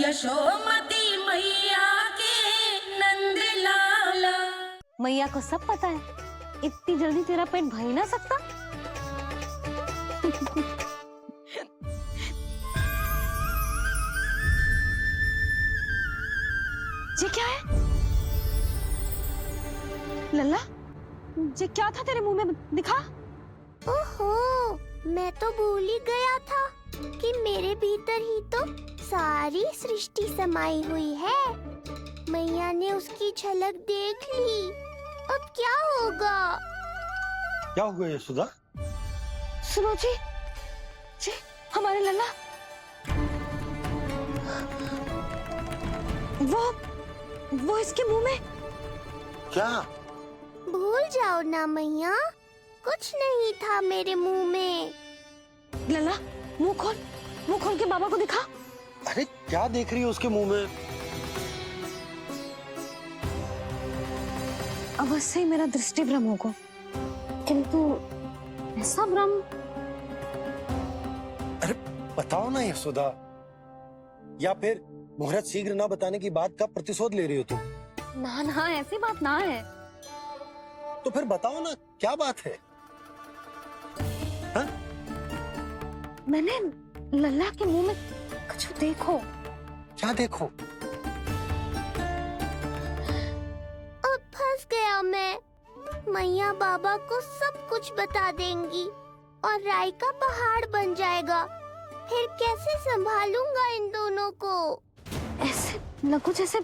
यशोमती मैया के नंद लाला। मैया को सब पता है, इतनी जल्दी तेरा पेट भर ही ना सकता। ये क्या है लल्ला? ये क्या था तेरे मुंह में, दिखा। ओहो, मैं तो भूल ही गया था कि मेरे भीतर ही तो सारी सृष्टि समाई हुई है। मैया ने उसकी झलक देख ली, अब क्या होगा? क्या हुआ यशोदा? सुनो जी, हमारे लल्ला वो इसके मुंह में। क्या? भूल जाओ ना मैया, कुछ नहीं था मेरे मुंह में। लल्ला मुंह खोल के बाबा को दिखा। अरे क्या देख रही है उसके मुंह में? अवश्य ही मेरा दृष्टि भ्रम होगा, किंतु ऐसा भ्रम। अरे बताओ ना यशोदा, या फिर मुहूर्त शीघ्र ना बताने की बात का प्रतिशोध ले रही हो तुम? ना ऐसी बात ना है। तो फिर बताओ ना क्या बात है? हा? मैंने लल्ला के मुंह में कुछ देखो। क्या देखो? अब फंस गया मैं। मैया बाबा को सब कुछ बता देंगी और राय का पहाड़ बन जाएगा। फिर कैसे संभालूंगा इन दोनों को? ऐसे लगो जैसे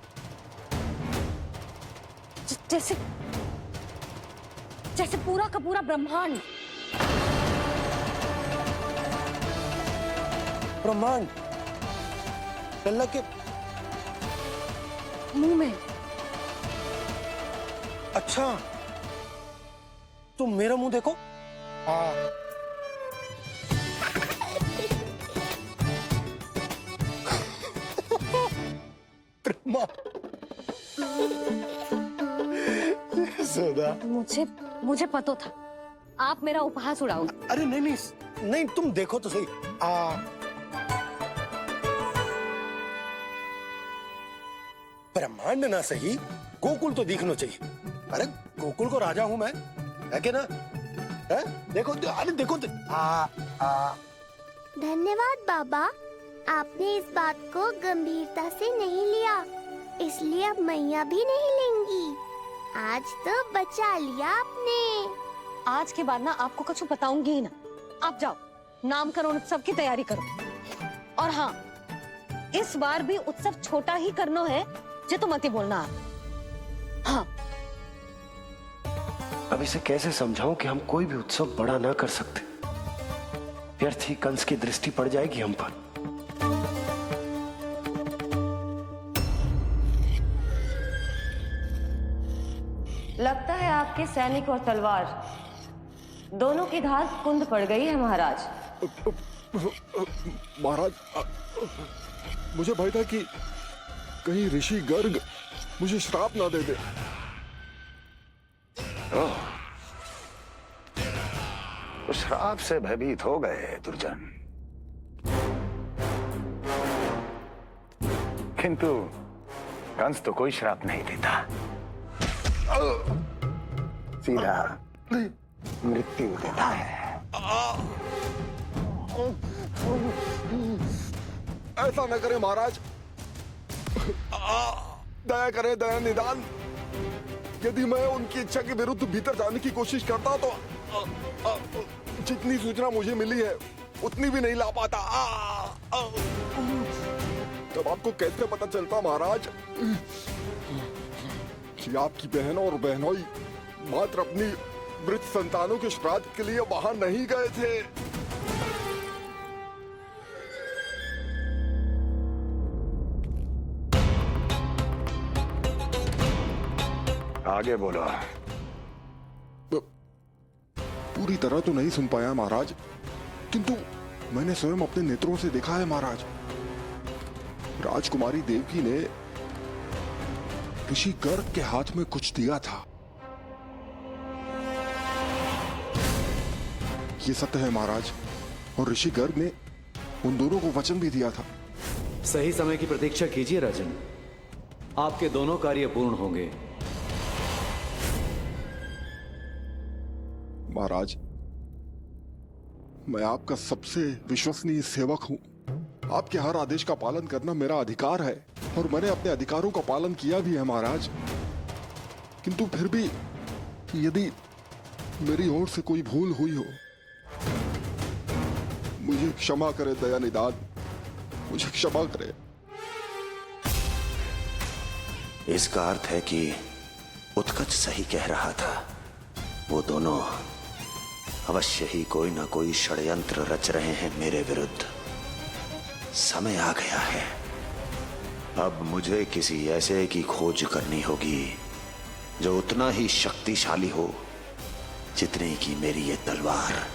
जैसे पूरा का पूरा ब्रह्मांड। ब्रह्मांड लल्ला के मुंह में। अच्छा, तुम मेरा मुंह देखो। यशोदा, मुझे पता था आप मेरा उपहास उड़ाओगे। अरे नहीं, तुम देखो तो सही। ब्रह्मांड ना सही, गोकुल तो दिखना चाहिए। अरे गोकुल को राजा हूं मैं, है कि ना? है? देखो, अरे देखो। धन्यवाद बाबा, आपने इस बात को गंभीरता से नहीं लिया, इसलिए अब मैया भी नहीं लेंगी। आज तो बचा लिया आपने। आज के बाद ना आपको कुछ बताऊंगी ही ना। आप जाओ, नामकरण उत्सव की तैयारी करो। और हाँ, इस बार भी उत्सव छोटा ही करना है, जो तो मत ही बोलना। हाँ। अब इसे कैसे समझाऊं कि हम कोई भी उत्सव बड़ा ना कर सकते? व्यर्थ ही कंस की दृष्टि पड़ जाएगी हम पर। लगता है आपके सैनिक और तलवार दोनों की धार कुंद पड़ गई है महाराज। महाराज, मुझे भय था कि कहीं ऋषि गर्ग मुझे श्राप ना दे दे। तो श्राप से भयभीत हो गए दुर्जन, किंतु कंस तो कोई श्राप नहीं देता, सीधा मृत्यु देता है। ऐसा न करें महाराज, दया करें, दया निदान। यदि मैं उनकी इच्छा के विरुद्ध भीतर जाने की कोशिश करता तो जितनी सूचना मुझे मिली है उतनी भी नहीं ला पाता। तब आपको कैसे पता चलता महाराज कि आपकी बहन और बहनोई मात्र अपनी मृत संतानों के श्राद्ध के लिए वहां नहीं गए थे? आगे बोलो। पूरी तरह तो नहीं सुन पाया महाराज, किंतु मैंने स्वयं अपने नेत्रों से देखा है महाराज। राजकुमारी देवकी ने ऋषि गर्ग के हाथ में कुछ दिया था। ये सत्य है महाराज, और ऋषि गर्ग ने उन दोनों को वचन भी दिया था। सही समय की प्रतीक्षा कीजिए राजन, आपके दोनों कार्य पूर्ण होंगे। महाराज, मैं आपका सबसे विश्वसनीय सेवक हूं। आपके हर आदेश का पालन करना मेरा अधिकार है और मैंने अपने अधिकारों का पालन किया भी है महाराज। किंतु फिर भी यदि मेरी ओर से कोई भूल हुई हो, मुझे क्षमा करे दयानिधान, मुझे क्षमा करे। इसका अर्थ है कि उत्कच सही कह रहा था। वो दोनों अवश्य ही कोई ना कोई षड्यंत्र रच रहे हैं मेरे विरुद्ध। समय आ गया है, अब मुझे किसी ऐसे की खोज करनी होगी जो उतना ही शक्तिशाली हो जितनी की मेरी ये तलवार।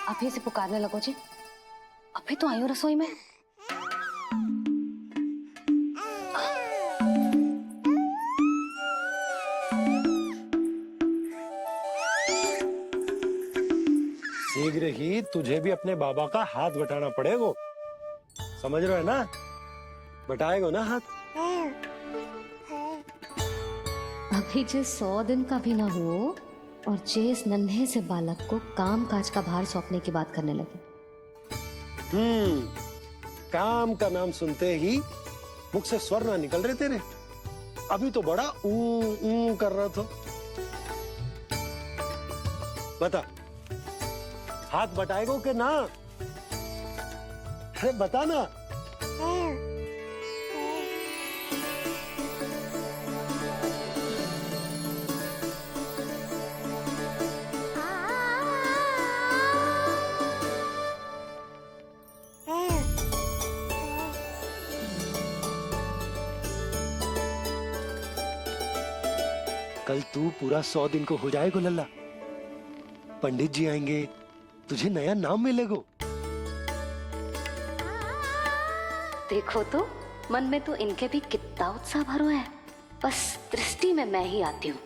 अभी से पुकारने लगो जी, अभी तो आई हूँ रसोई में। शीघ्र ही तुझे भी अपने बाबा का हाथ बटाना पड़ेगा, समझ रहे हो ना? बटाएगा ना हाथ? अभी जे 100 दिन का भी ना हो और जे इस नन्हे से बालक को काम काज का भार सौंपने की बात करने लगे। काम का नाम सुनते ही मुख से स्वर ना निकल रहे तेरे। अभी तो बड़ा ऊ कर रहा था। बता, हाथ बटाएगो के ना? अरे बता ना। कल तू पूरा 100 दिन को हो जाएगा लल्ला। पंडित जी आएंगे, तुझे नया नाम मिलेगा। देखो तो मन में तो इनके भी कितना उत्साह भरो है, बस दृष्टि में मैं ही आती हूँ।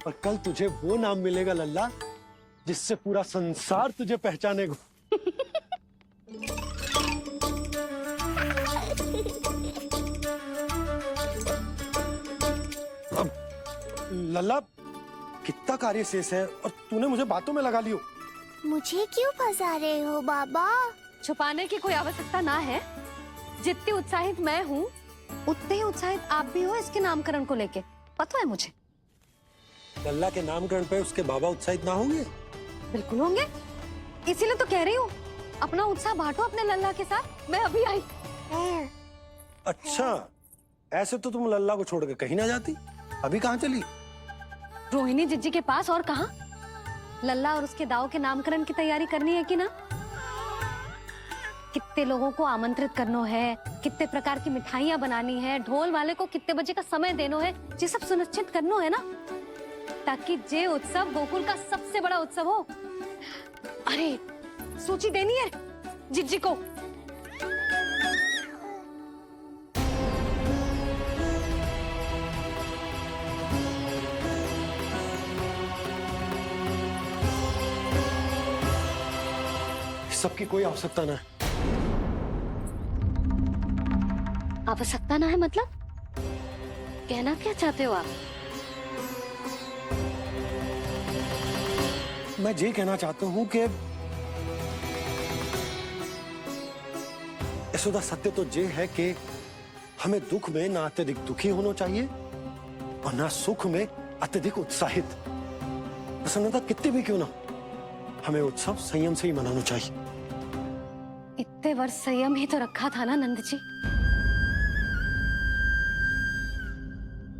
और कल तुझे वो नाम मिलेगा लल्ला जिससे पूरा संसार तुझे पहचानेगा। लल्ला, कितना कार्य शेष है और तूने मुझे बातों में लगा लियो। मुझे क्यों फंसा रहे हो बाबा? छुपाने की कोई आवश्यकता ना है। जितनी उत्साहित मैं हूँ उतने ही उत्साहित आप भी हो इसके नामकरण को लेके, पता है मुझे। लल्ला के नामकरण पे उसके बाबा उत्साहित ना होंगे? बिल्कुल होंगे, इसीलिए तो कह रही हूँ अपना उत्साह बांटो अपने लल्ला के साथ। मैं अभी आई। अच्छा, ऐसे तो तुम लल्ला को छोड़ के कहीं ना जाती। अभी कहाँ चली? रोहिणी जिज्जी के पास, और कहाँ? लल्ला और उसके दाऊ के नामकरण की तैयारी करनी है कि ना? कितने लोगों को आमंत्रित करना है, कितने प्रकार की मिठाइयाँ बनानी है, ढोल वाले को कितने बजे का समय देना है, ये सब सुनिश्चित करना है ना, ताकि जे उत्सव गोकुल का सबसे बड़ा उत्सव हो। अरे सूची देनी है जिज्जी को। सबकी कोई आवश्यकता ना है। आवश्यकता ना है मतलब? कहना क्या चाहते हो आप? मैं ये कहना चाहता हूँ कि यशोदा, सत्य तो ये है कि हमें दुख में ना अत्यधिक दुखी होना चाहिए और ना सुख में अत्यधिक उत्साहित। प्रसन्नता कितनी भी क्यों ना, हमें उत्सव संयम से ही मनाना चाहिए। इतने वर्ष संयम ही तो रखा था ना नंद जी।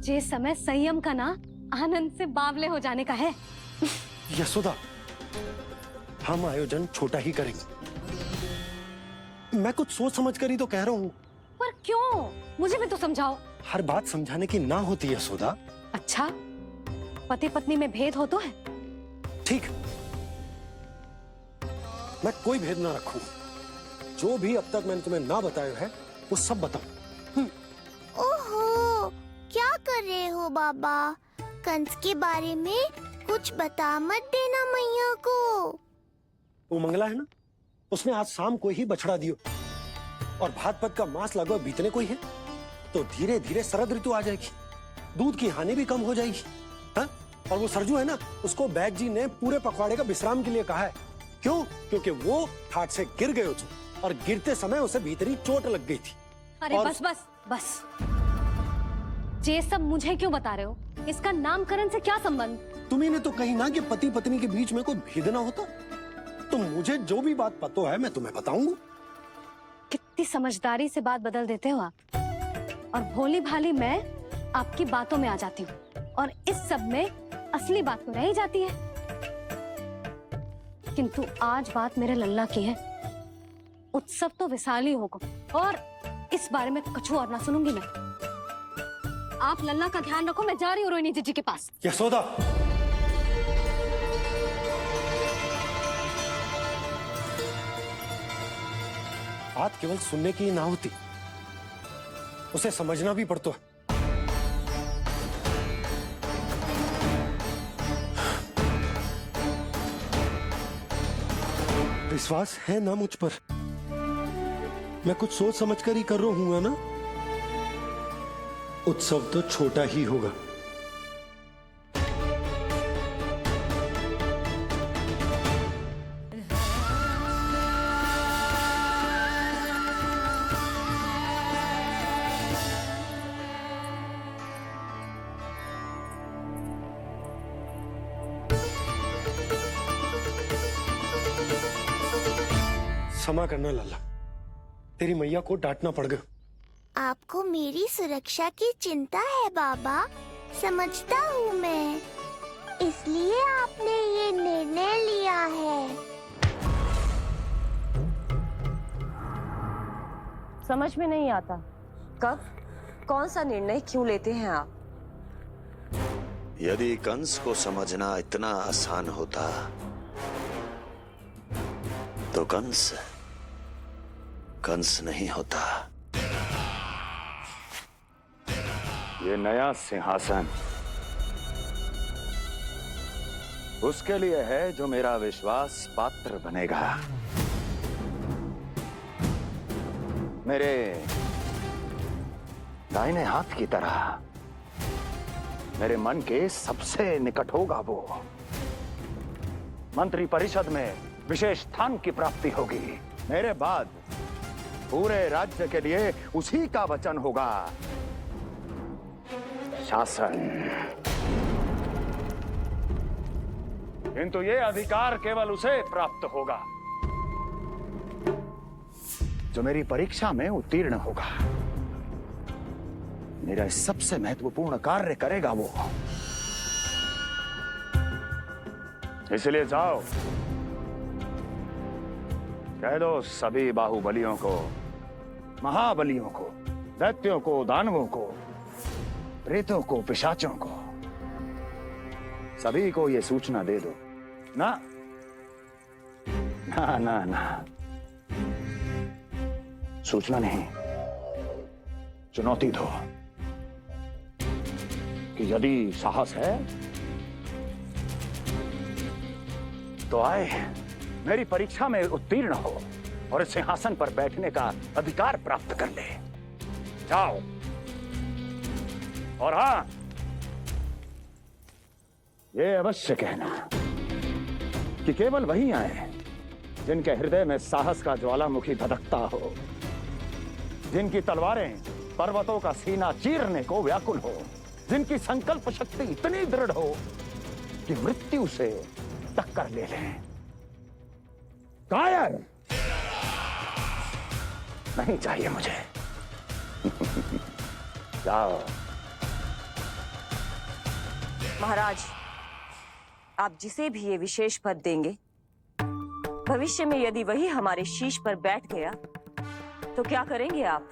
जे समय संयम का ना आनंद से बावले हो जाने का है। यशोदा, हम आयोजन छोटा ही करेंगे। मैं कुछ सोच समझ कर ही तो कह रहा हूँ। पर क्यों? मुझे भी तो समझाओ। हर बात समझाने की ना होती यशोदा। अच्छा, पति पत्नी में भेद हो तो है? ठीक, मैं कोई भेद ना रखूं। जो भी अब तक मैंने तुम्हें ना बताया है वो सब बताऊं। ओहो, क्या कर रहे हो बाबा? कंस के बारे में कुछ बता मत देना मैया को। वो मंगला है ना, उसने आज शाम को ही बछड़ा दियो और भात पत का मांस लगभग बीतने को ही है, तो धीरे धीरे शरद ऋतु आ जाएगी, दूध की हानि भी कम हो जाएगी। हाँ? और वो सरजू है ना, उसको बैग जी ने पूरे पखवाड़े का विश्राम के लिए कहा है। क्यों? क्योंकि वो ठाट से गिर गए थे और गिरते समय उसे भीतरी चोट लग गई थी। अरे और... बस बस बस, ये सब मुझे क्यों बता रहे हो? इसका नामकरण से क्या संबंध? तुम्ही ने तो कही ना कि पति पत्नी के बीच में कोई भेद ना होता, तो मुझे जो भी बात पता है मैं तुम्हें बताऊंगा। कितनी समझदारी से बात बदल देते हो आप, और भोली भाली मैं आपकी बातों में आ जाती हूँ और इस सब में असली बात तो रह ही जाती है। किंतु आज बात मेरे लल्ला की है, उत्सव तो विशाल ही होगा और इस बारे में कछु और ना सुनूंगी मैं। आप लल्ला का ध्यान रखो, मैं जा रही हूँ रोहिणी जी के पास। यशोदा, बात केवल सुनने की ना होती, उसे समझना भी पड़ता है। विश्वास है ना मुझ पर? मैं कुछ सोच समझ कर ही कर रहा हूँ ना। उत्सव तो छोटा ही होगा। क्षमा करना लल्ला, तेरी मैया को डांटना पड़ गया। आपको मेरी सुरक्षा की चिंता है बाबा, समझता हूँ मैं, इसलिए आपने ये निर्णय लिया है। समझ में नहीं आता, कब कौन सा निर्णय क्यों लेते हैं आप? यदि कंस को समझना इतना आसान होता तो कंस नहीं होता। ये नया सिंहासन उसके लिए है जो मेरा विश्वास पात्र बनेगा। मेरे दाहिने हाथ की तरह मेरे मन के सबसे निकट होगा वो। मंत्री परिषद में विशेष स्थान की प्राप्ति होगी। मेरे बाद पूरे राज्य के लिए उसी का वचन होगा। शासन। किंतु ये अधिकार केवल उसे प्राप्त होगा जो मेरी परीक्षा में उत्तीर्ण होगा। मेरा सबसे महत्वपूर्ण कार्य करेगा वो। इसलिए जाओ, कह दो सभी बाहुबलियों को, महाबलियों को, दैत्यों को, दानवों को, प्रेतों को, पिशाचों को, सभी को ये सूचना दे दो ना ना ना ना, सूचना नहीं, चुनौती दो कि यदि साहस है तो आए, मेरी परीक्षा में उत्तीर्ण हो और इस सिंहासन पर बैठने का अधिकार प्राप्त कर ले। जाओ। और हां, ये अवश्य कहना कि केवल वही आए जिनके हृदय में साहस का ज्वालामुखी धधकता हो, जिनकी तलवारें पर्वतों का सीना चीरने को व्याकुल हो, जिनकी संकल्प शक्ति इतनी दृढ़ हो कि मृत्यु से टक्कर ले लें। कायर नहीं चाहिए मुझे। जाओ। महाराज, आप जिसे भी ये विशेष पद देंगे, भविष्य में यदि वही हमारे शीश पर बैठ गया तो क्या करेंगे आप?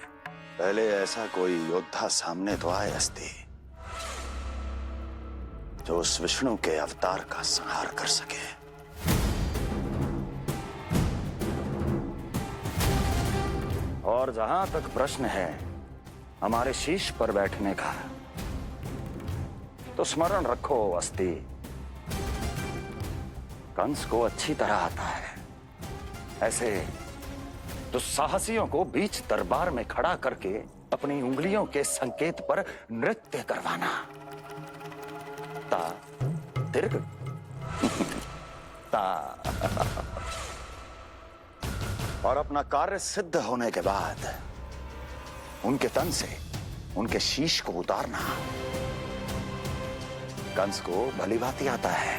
पहले ऐसा कोई योद्धा सामने तो आए अस्ति जो उस विष्णु के अवतार का संहार कर सके। और जहां तक प्रश्न है हमारे शीश पर बैठने का, तो स्मरण रखो अस्ति, कंस को अच्छी तरह आता है ऐसे दुस्साहसियों को बीच दरबार में खड़ा करके अपनी उंगलियों के संकेत पर नृत्य करवाना। ता दीर्घ ता और अपना कार्य सिद्ध होने के बाद उनके तन से उनके शीश को उतारना। कंस को भली भांति आता है।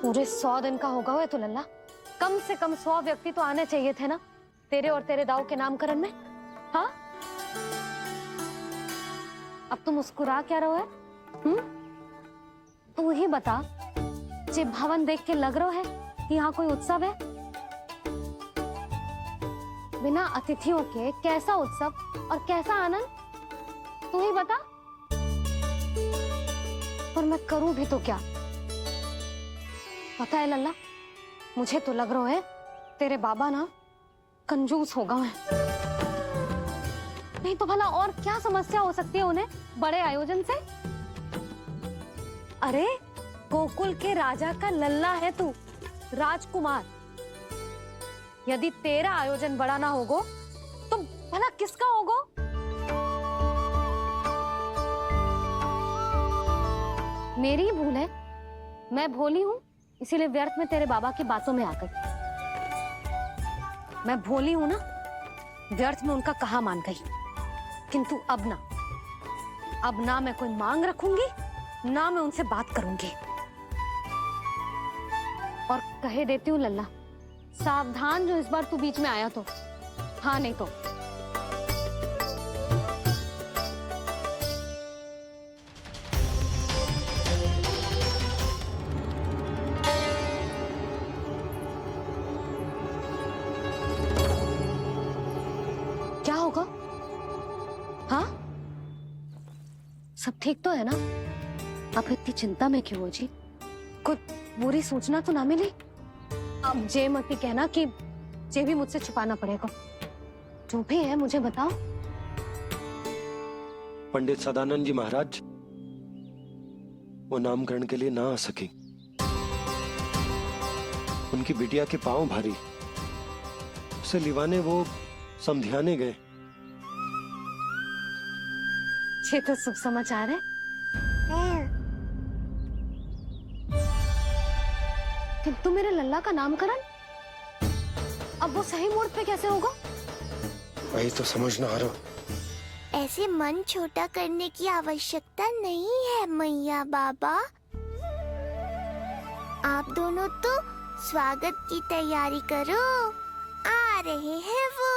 पूरे 100 दिन का होगा हुआ तो लल्ला, कम से कम 100 व्यक्ति तो आने चाहिए थे ना तेरे और तेरे दाऊ के नामकरण में। हाँ, अब तुम मुस्कुरा क्या रहो है? तू ही बता, जे भवन देख के लग रहा है कि यहाँ कोई उत्सव है? बिना अतिथियों के कैसा उत्सव और कैसा आनंद, तू ही बता। और मैं करूं भी तो क्या? पता है लल्ला, मुझे तो लग रहा है तेरे बाबा ना कंजूस हो गए हैं। नहीं तो भला और क्या समस्या हो सकती है उन्हें बड़े आयोजन से? अरे गोकुल के राजा का लल्ला है तू, राजकुमार। यदि तेरा आयोजन बड़ा ना होगो तो भला किसका होगो? मेरी ही भूल है, मैं भोली हूं, इसीलिए व्यर्थ में तेरे बाबा की बातों में आ गई। मैं भोली हूं ना, व्यर्थ में उनका कहा मान गई। किंतु अब ना मैं कोई मांग रखूंगी, ना मैं उनसे बात करूंगी। और कहे देती हूँ लल्ला, सावधान जो इस बार तू बीच में आया तो। हाँ नहीं तो क्या होगा? हाँ, सब ठीक तो है ना? आप इतनी चिंता में क्यों हो जी? कुछ बुरी सूचना तो ना मिली? अब जे मत कहना कि जे भी मुझसे छुपाना पड़ेगा। जो भी है मुझे बताओ। पंडित सदानंद जी महाराज वो नामकरण के लिए ना आ सके। उनकी बिटिया के पांव भारी, उसे लिवाने वो समझाने गए। ये तो शुभ समाचार है। किंतु मेरे लल्ला का नामकरण अब वो सही मुहूर्त पे कैसे होगा? वही तो समझ ना आ रहा। ऐसे मन छोटा करने की आवश्यकता नहीं है मैया बाबा। आप दोनों तो स्वागत की तैयारी करो, आ रहे हैं वो।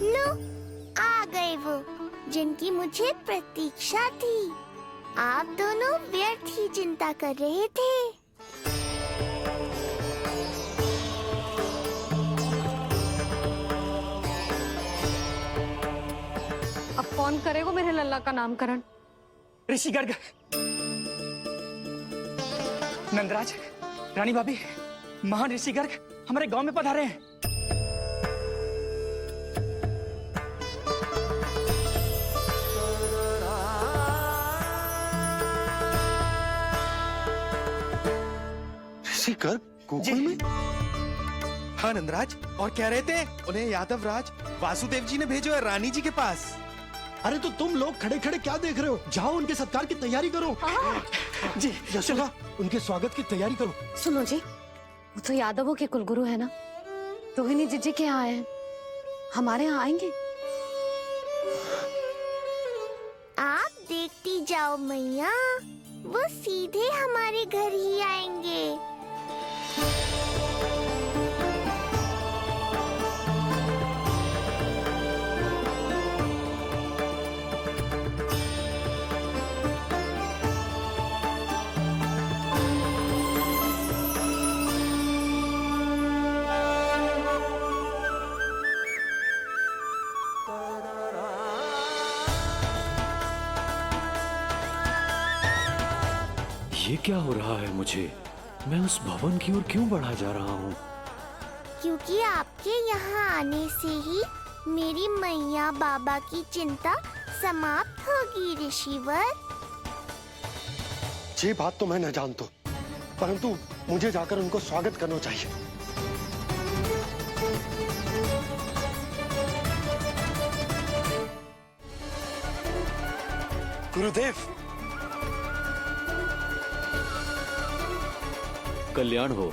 लो, आ गए वो जिनकी मुझे प्रतीक्षा थी। आप दोनों व्यर्थ ही चिंता कर रहे थे। अब कौन करेगा मेरे लल्ला का नामकरण? ऋषि गर्ग, नंदराज, रानी भाभी, महान ऋषि गर्ग हमारे गांव में पधारे हैं। ऋषि गर्ग गोकुल में? हाँ नंदराज, और कह रहे थे उन्हें यादव राज वासुदेव जी ने भेजो है रानी जी के पास। अरे तो तुम लोग खड़े खड़े क्या देख रहे हो? जाओ उनके सत्कार की तैयारी करो। जी यशोदा, उनके स्वागत की तैयारी करो। सुनो जी, वो तो यादवों के कुलगुरु है ना, रोहिणी जीजी के यहाँ आए हैं, हमारे यहाँ आएंगे। आप देखती जाओ मैया, वो सीधे हमारे घर ही आएंगे। ये क्या हो रहा है मुझे? मैं उस भवन की ओर क्यों बढ़ा जा रहा हूँ? क्योंकि आपके यहाँ आने से ही मेरी मैया बाबा की चिंता समाप्त होगी ऋषिवर। ये बात तो मैं न जानता, परंतु मुझे जाकर उनको स्वागत करना चाहिए। गुरुदेव, कल्याण हो।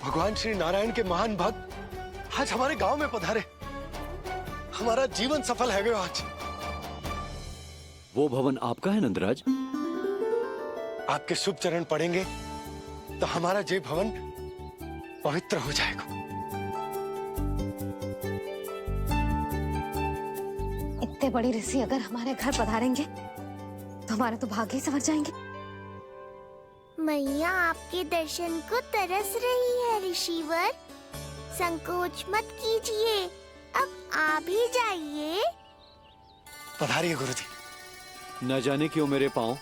भगवान श्री नारायण के महान भक्त आज हमारे गांव में पधारे। हमारा जीवन सफल है गया आज। वो भवन आपका है नंदराज? आपके शुभ चरण पड़ेंगे तो हमारा जय भवन पवित्र हो जाएगा। इतने बड़ी ऋषि अगर हमारे घर पधारेंगे तो हमारे तो भाग्य ही संवर जाएंगे। मैया आपके दर्शन को तरस रही है ऋषिवर। संकोच मत कीजिए, अब आप ही जाइए। पधारिए गुरुजी। न जाने क्यों मेरे पांव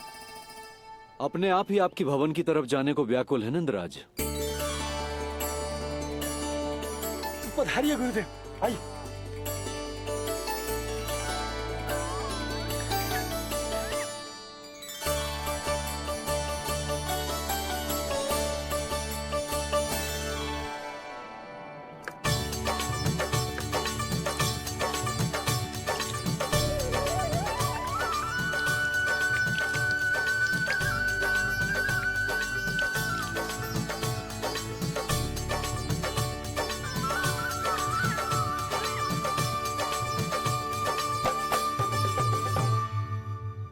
अपने आप ही आपकी भवन की तरफ जाने को व्याकुल है नंदराज। पधारिए गुरुदेव, आइए।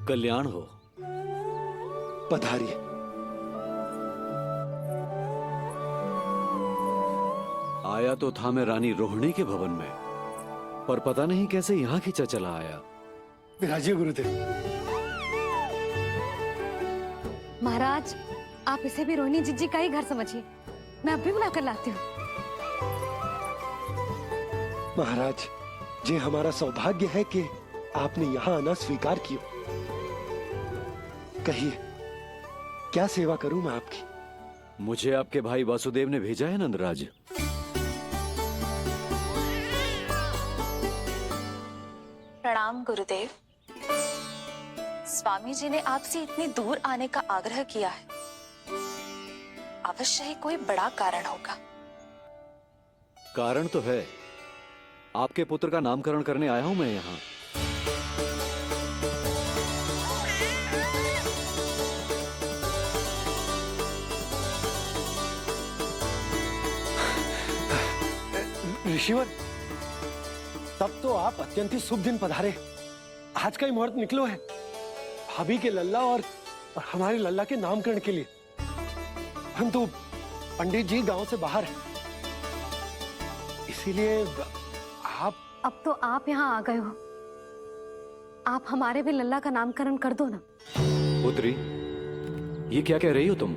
कल्याण हो। पधारिए। आया तो था मैं रानी रोहिणी के भवन में, पर पता नहीं कैसे यहाँ खींचा चला आया। विराजिए गुरुदेव। महाराज, आप इसे भी रोहिणी जीजी का ही घर समझिए। मैं अब भी बुला कर लाती हूँ। महाराज, ये हमारा सौभाग्य है कि आपने यहाँ आना स्वीकार किया। कहिए, क्या सेवा करूं मैं आपकी? मुझे आपके भाई वासुदेव ने भेजा है नंदराज। प्रणाम गुरुदेव। स्वामी जी ने आपसे इतनी दूर आने का आग्रह किया है। अवश्य ही कोई बड़ा कारण होगा। कारण तो है। आपके पुत्र का नामकरण करने आया हूं मैं यहाँ। ऋषिवर, तब तो आप अत्यंत ही शुभ दिन पधारे। आज का ही मुहूर्त निकलो है भाभी के लल्ला और हमारे लल्ला के नामकरण के लिए। परंतु पंडित जी गांव से बाहर हैं, इसीलिए आप। अब तो आप यहाँ आ गए हो, आप हमारे भी लल्ला का नामकरण कर दो ना। पुत्री, ये क्या कह रही हो तुम?